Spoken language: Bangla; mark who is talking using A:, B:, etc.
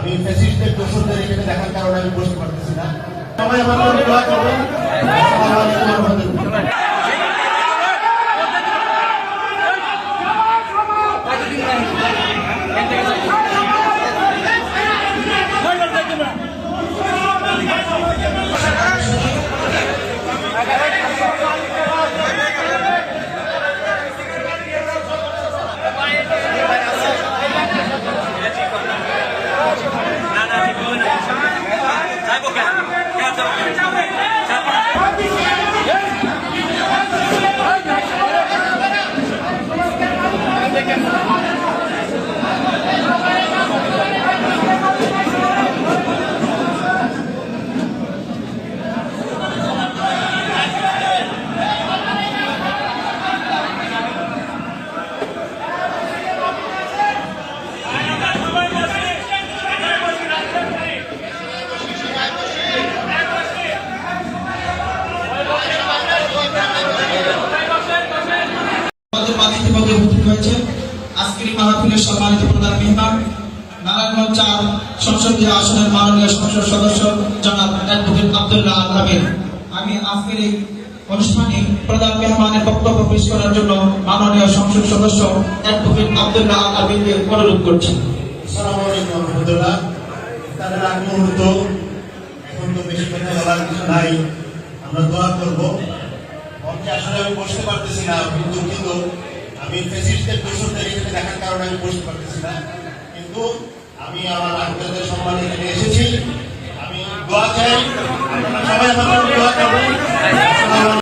A: আমি ফ্যাসিস্টদের দোষরদের এখানে দেখার কারণে আমি বসতে পারতেছি না। সবাই আমার জন্য দোয়া করবেন। আসসালামু আলাইকুম ওয়া রাহমাতুল্লাহ।
B: আজকের মাহফিলের সম্মানিত প্রধান মেহমান নারায়ণগঞ্জ ৪ সংসদীয় আসনের মাননীয় সংসদ সদস্য জনাব অ্যাডভোকেট আব্দুল্লাহ আল আমির। আমি আজকের এই অনুষ্ঠানে প্রধান মেহমানের বক্তব্য পেশ করার জন্য মাননীয় সংসদ সদস্য অ্যাডভোকেট আব্দুল্লাহ আল আমিরকে অনুরোধ করছি।
A: আসসালামু আলাইকুম ওয়া রাহমাতুল্লাহ। তাদের আগ মুহূর্ত এখন তো বেশি কথা বলার কিছু নাই, আমরা দোয়া করবো। আসলে আমি বসতে পারতেছি না, দুঃখিত। আমি ফ্যাসিস্টদের দোষরদের এখানে দেখার কারণে আমি বসতে পারতেছি না, কিন্তু আমি আমার আত্মীয়দের সম্মানে এখানে এসেছি। আমি দোয়া চাই, আপনারা সবাই আমার জন্য দোয়া করবেন।